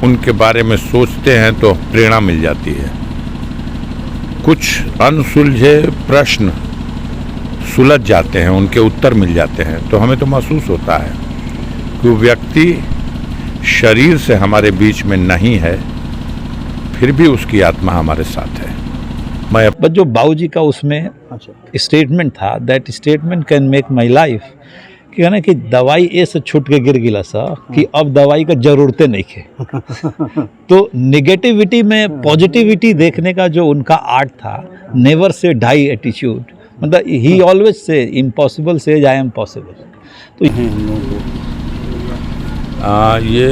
उनके बारे में सोचते हैं तो प्रेरणा मिल जाती है। कुछ अनसुलझे प्रश्न सुलझ जाते हैं, उनके उत्तर मिल जाते हैं, तो हमें तो महसूस होता है कि वो व्यक्ति शरीर से हमारे बीच में नहीं है, फिर भी उसकी आत्मा हमारे साथ है। बट जो बाबूजी का उसमें स्टेटमेंट था, that statement can make my life, कि है ना कि दवाई ऐसे छूट के गिर गिला सा कि अब दवाई का जरूरतें नहीं है। तो नेगेटिविटी में पॉजिटिविटी देखने का जो उनका आर्ट था, नेवर से डाई एटीट्यूड, मतलब ही always say impossible says I am possible. तो ये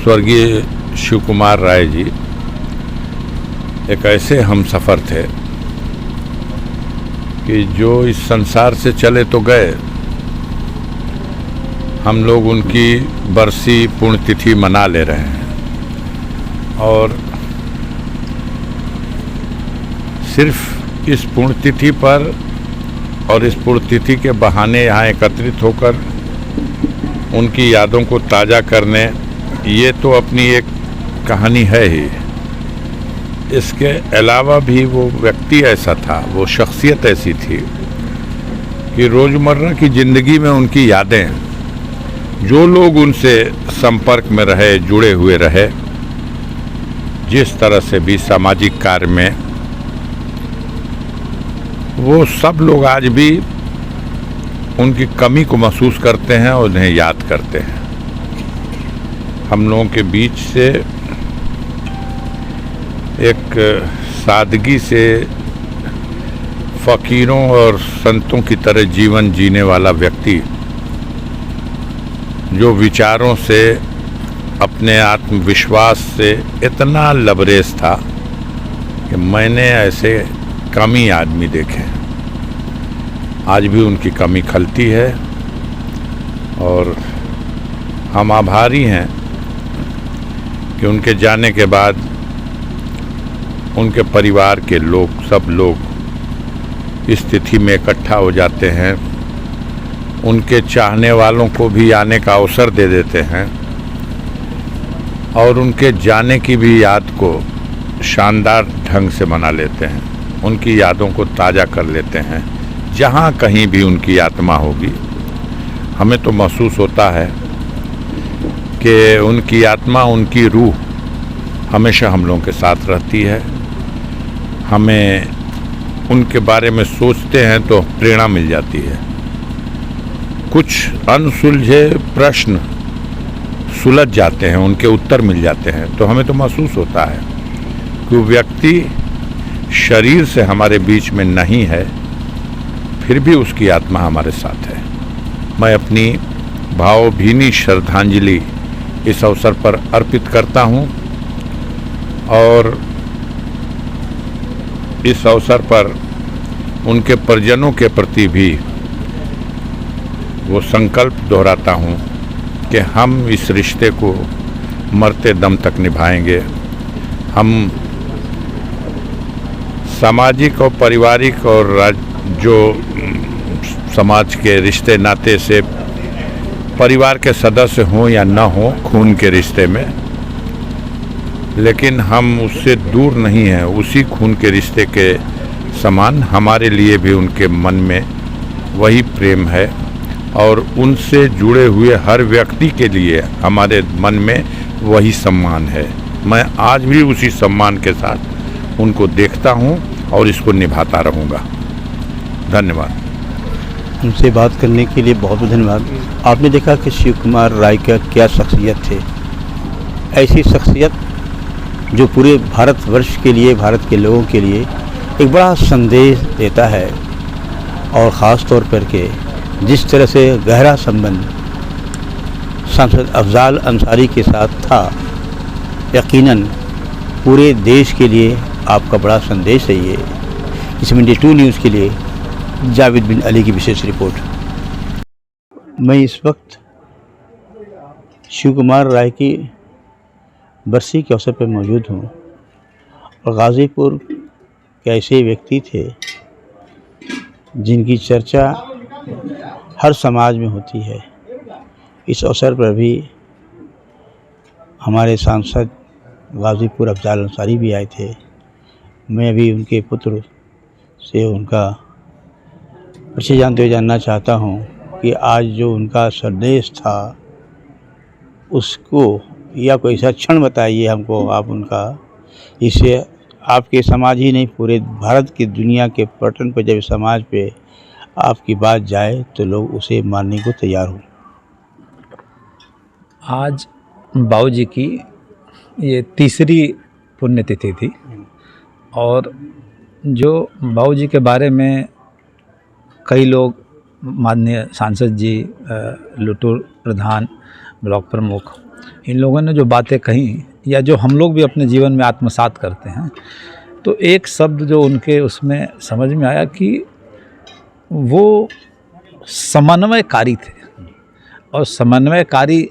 स्वर्गीय शिव कुमार राय जी एक ऐसे हमसफ़र थे कि जो इस संसार से चले तो गए, हम लोग उनकी बरसी पुण्यतिथि मना ले रहे हैं और सिर्फ इस पुण्यतिथि पर और इस पुण्यतिथि के बहाने यहाँ एकत्रित होकर उनकी यादों को ताज़ा करने, ये तो अपनी एक कहानी है ही। इसके अलावा भी वो व्यक्ति ऐसा था, वो शख्सियत ऐसी थी कि रोज़मर्रा की ज़िंदगी में उनकी यादें, जो लोग उनसे संपर्क में रहे, जुड़े हुए रहे, जिस तरह से भी सामाजिक कार्य में, वो सब लोग आज भी उनकी कमी को महसूस करते हैं और उन्हें याद करते हैं। हम लोगों के बीच से एक सादगी से फ़कीरों और संतों की तरह जीवन जीने वाला व्यक्ति, जो विचारों से, अपने आत्मविश्वास से इतना लबरेज था कि मैंने ऐसे कम ही आदमी देखे। आज भी उनकी कमी खलती है और हम आभारी हैं कि उनके जाने के बाद उनके परिवार के लोग, सब लोग इस तिथि में इकट्ठा हो जाते हैं, उनके चाहने वालों को भी आने का अवसर दे देते हैं और उनके जाने की भी याद को शानदार ढंग से मना लेते हैं, उनकी यादों को ताज़ा कर लेते हैं। जहाँ कहीं भी उनकी आत्मा होगी, हमें तो महसूस होता है कि उनकी आत्मा, उनकी रूह हमेशा हम लोगों के साथ रहती है। हमें उनके बारे में सोचते हैं तो प्रेरणा मिल जाती है। कुछ अनसुलझे प्रश्न सुलझ जाते हैं, उनके उत्तर मिल जाते हैं, तो हमें तो महसूस होता है कि वो व्यक्ति शरीर से हमारे बीच में नहीं है, फिर भी उसकी आत्मा हमारे साथ है। मैं अपनी भावभीनी श्रद्धांजलि इस अवसर पर अर्पित करता हूँ और इस अवसर पर उनके परिजनों के प्रति भी वो संकल्प दोहराता हूँ कि हम इस रिश्ते को मरते दम तक निभाएंगे। हम सामाजिक और पारिवारिक और जो समाज के रिश्ते नाते से परिवार के सदस्य हों या न हों, खून के रिश्ते में, लेकिन हम उससे दूर नहीं हैं। उसी खून के रिश्ते के समान हमारे लिए भी उनके मन में वही प्रेम है और उनसे जुड़े हुए हर व्यक्ति के लिए हमारे मन में वही सम्मान है। मैं आज भी उसी सम्मान के साथ उनको देखता हूँ और इसको निभाता रहूँगा। धन्यवाद। उनसे बात करने के लिए बहुत बहुत धन्यवाद। आपने देखा कि शिव कुमार राय का क्या शख्सियत थे। ऐसी शख्सियत जो पूरे भारतवर्ष के लिए, भारत के लोगों के लिए एक बड़ा संदेश देता है और ख़ास तौर पर के जिस तरह से गहरा संबंध सांसद अफजाल अंसारी के साथ था, यकीनन पूरे देश के लिए आपका बड़ा संदेश है ये। इस इंडिया 2 न्यूज़ के लिए जावेद बिन अली की विशेष रिपोर्ट। मैं इस वक्त शिव कुमार राय की बरसी के अवसर पर मौजूद हूँ और गाज़ीपुर के ऐसे व्यक्ति थे जिनकी चर्चा हर समाज में होती है, इस अवसर पर भी हमारे सांसद गाज़ीपुर अफ़ज़ल अंसारी भी आए थे। मैं भी उनके पुत्र से उनका परिचय जानते हुए जानना चाहता हूँ कि आज जो उनका संदेश था उसको, या कोई ऐसा क्षण बताइए हमको आप उनका, इससे आपके समाज ही नहीं पूरे भारत की दुनिया के पर्यटन पर जब समाज पे आपकी बात जाए तो लोग उसे मानने को तैयार हों। आज बाबूजी की ये तीसरी पुण्यतिथि थी और जो बाबूजी के बारे में कई लोग, माननीय सांसद जी, लुटूर प्रधान, ब्लॉक प्रमुख, इन लोगों ने जो बातें कही या जो हम लोग भी अपने जीवन में आत्मसात करते हैं, तो एक शब्द जो उनके उसमें समझ में आया कि वो समन्वयकारी थे। और समन्वयकारी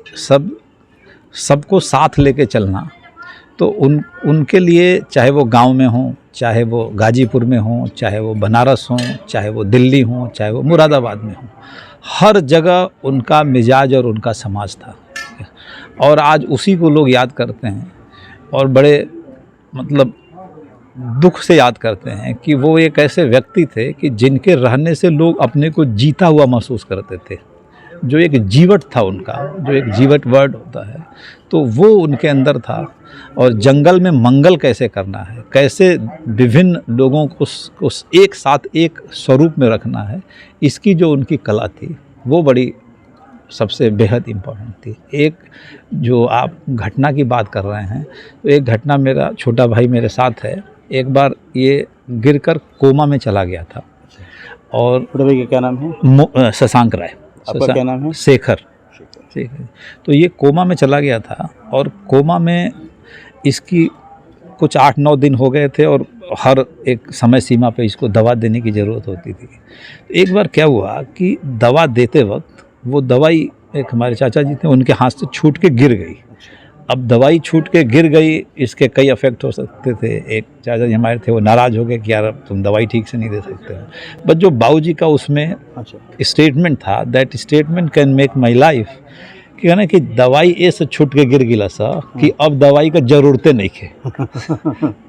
सबको साथ लेके चलना, तो उनके लिए चाहे वो गांव में हो, चाहे वो गाजीपुर में हो, चाहे वो बनारस हो, चाहे वो दिल्ली हो, चाहे वो मुरादाबाद में हो, हर जगह उनका मिजाज और उनका समाज था। और आज उसी को लोग याद करते हैं और बड़े मतलब दुख से याद करते हैं कि वो एक ऐसे व्यक्ति थे कि जिनके रहने से लोग अपने को जीता हुआ महसूस करते थे। जो एक जीवट था उनका, जो एक जीवट वर्ड होता है, तो वो उनके अंदर था। और जंगल में मंगल कैसे करना है, कैसे विभिन्न लोगों को एक साथ एक स्वरूप में रखना है, इसकी जो उनकी कला थी वो बड़ी सबसे बेहद इम्पोर्टेंट थी। एक जो आप घटना की बात कर रहे हैं, तो एक घटना, मेरा छोटा भाई मेरे साथ है, एक बार ये गिरकर कोमा में चला गया था। और बड़े भाई का क्या नाम है? शशांक राय। आपका क्या नाम है? शेखर। तो ये कोमा में चला गया था और कोमा में इसकी कुछ 8-9 दिन हो गए थे और हर एक समय सीमा पे इसको दवा देने की ज़रूरत होती थी। एक बार क्या हुआ कि दवा देते वक्त वो दवाई, एक हमारे चाचा जी थे, उनके हाथ से छूट के गिर गई। अब दवाई छूट के गिर गई, इसके कई इफेक्ट हो सकते थे। एक चाचा जी हमारे थे, वो नाराज़ हो गए कि यार तुम दवाई ठीक से नहीं दे सकते हो। बट जो बाबूजी का उसमें स्टेटमेंट था, that statement can make my life, कि है ना कि दवाई ऐसे छूट के गिर गिला सा कि अब दवाई का ज़रूरतें नहीं खे।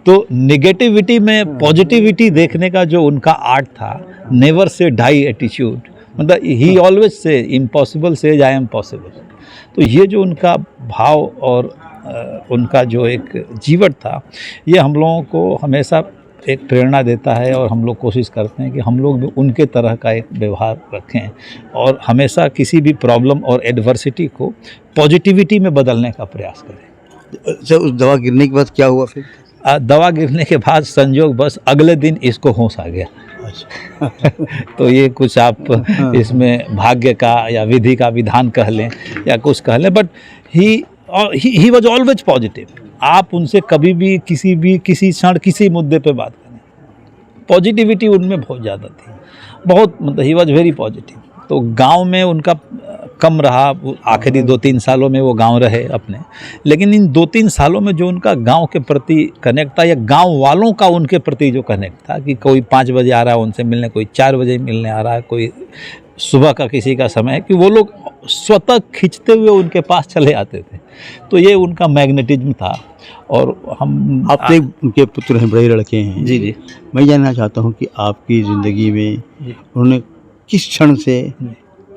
तो निगेटिविटी में पॉजिटिविटी देखने का जो उनका आर्ट था, नेवर से डाई एटीट्यूड, मतलब ही always say impossible says I am possible. तो ये जो उनका भाव और उनका जो एक जीवट था, ये हम लोगों को हमेशा एक प्रेरणा देता है और हम लोग कोशिश करते हैं कि हम लोग भी उनके तरह का एक व्यवहार रखें और हमेशा किसी भी प्रॉब्लम और एडवर्सिटी को पॉजिटिविटी में बदलने का प्रयास करें। अच्छा, उस दवा गिरने के बाद क्या हुआ फिर? दवा गिरने के बाद संयोग बस अगले दिन इसको होश आ गया। तो ये कुछ आप इसमें भाग्य का या विधि का विधान कह लें या कुछ कह लें, but he was always positive. आप उनसे कभी भी किसी क्षण किसी मुद्दे पे बात करें, पॉजिटिविटी उनमें बहुत ज़्यादा थी, बहुत, मतलब ही वॉज वेरी पॉजिटिव। तो गांव में उनका कम रहा, आखिरी 2-3 सालों में वो गांव रहे अपने, लेकिन इन 2-3 सालों में जो उनका गांव के प्रति कनेक्ट था या गांव वालों का उनके प्रति जो कनेक्ट था, कि कोई 5 बजे आ रहा है उनसे मिलने, कोई 4 बजे मिलने आ रहा है, कोई सुबह का किसी का समय है, कि वो लोग स्वतः खींचते हुए उनके पास चले आते थे। तो ये उनका मैग्नेटिज्म था। और हम, आप एक उनके पुत्र हैं, बड़े लड़के हैं। जी जी, मैं जानना चाहता हूँ कि आपकी ज़िंदगी में उन्होंने किस क्षण से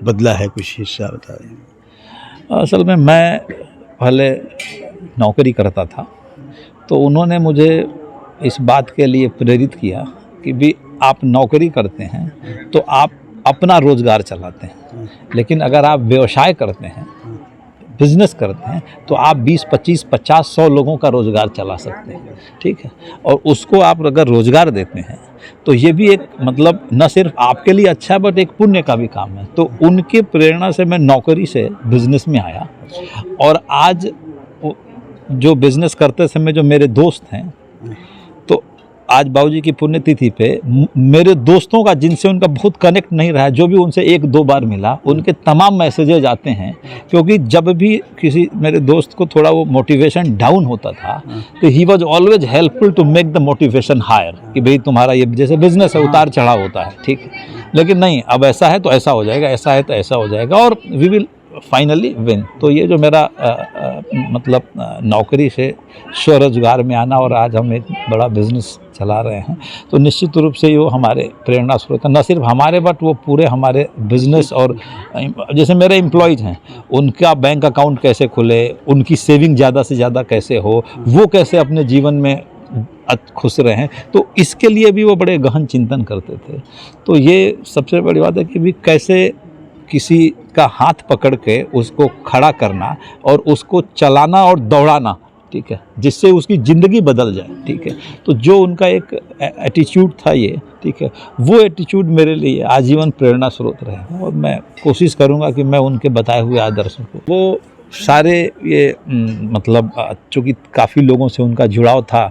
बदला है, कुछ हिस्सा बता दें। असल में मैं पहले नौकरी करता था, तो उन्होंने मुझे इस बात के लिए प्रेरित किया कि भी आप नौकरी करते हैं तो आप अपना रोज़गार चलाते हैं, लेकिन अगर आप व्यवसाय करते हैं, बिजनेस करते हैं, तो आप 20, 25, 50, 100 लोगों का रोज़गार चला सकते हैं। ठीक है, और उसको आप अगर रोज़गार देते हैं तो ये भी एक, मतलब न सिर्फ आपके लिए अच्छा है बट एक पुण्य का भी काम है। तो उनके प्रेरणा से मैं नौकरी से बिजनेस में आया, और आज जो बिजनेस करते समय जो मेरे दोस्त हैं, तो आज बाबूजी की पुण्यतिथि पे मेरे दोस्तों का, जिनसे उनका बहुत कनेक्ट नहीं रहा, जो भी उनसे 1-2 बार मिला, उनके तमाम मैसेजेज आते हैं। क्योंकि जब भी किसी मेरे दोस्त को थोड़ा वो मोटिवेशन डाउन होता था, तो he was always helpful to make the motivation higher, कि भाई तुम्हारा ये जैसे बिजनेस है, उतार चढ़ाव होता है, ठीक है, लेकिन नहीं, अब ऐसा है तो ऐसा हो जाएगा, ऐसा है तो ऐसा हो जाएगा, और वी विल फाइनली विन। तो ये जो मेरा मतलब नौकरी से स्वरोजगार में आना और आज हम एक बड़ा बिजनेस चला रहे हैं, तो निश्चित रूप से वो हमारे प्रेरणा स्रोत है, न सिर्फ हमारे बट वो पूरे हमारे बिजनेस। और जैसे मेरे एम्प्लॉयज़ हैं, उनका बैंक अकाउंट कैसे खुले, उनकी सेविंग ज़्यादा से ज़्यादा कैसे हो, वो कैसे अपने जीवन में खुश रहें, तो इसके लिए भी वो बड़े गहन चिंतन करते थे। तो ये सबसे बड़ी बात है कि भी कैसे किसी का हाथ पकड़ के उसको खड़ा करना और उसको चलाना और दौड़ाना, ठीक है, जिससे उसकी ज़िंदगी बदल जाए, ठीक है। तो जो उनका एक एटीट्यूड था ये, ठीक है, वो एटीट्यूड मेरे लिए आजीवन प्रेरणा स्रोत रहे और मैं कोशिश करूँगा कि मैं उनके बताए हुए आदर्शों को, वो सारे ये मतलब चूँकि काफ़ी लोगों से उनका जुड़ाव था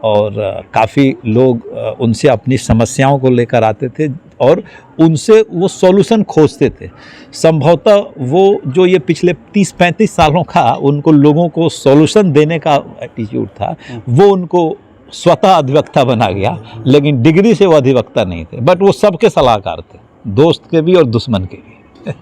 और काफ़ी लोग उनसे अपनी समस्याओं को लेकर आते थे और उनसे वो सॉल्यूशन खोजते थे। संभवतः वो जो ये पिछले 30-35 सालों का उनको लोगों को सॉल्यूशन देने का एटीट्यूड था, वो उनको स्वतः अधिवक्ता बना गया, लेकिन डिग्री से वो अधिवक्ता नहीं थे, बट वो सबके सलाहकार थे, दोस्त के भी और दुश्मन के भी।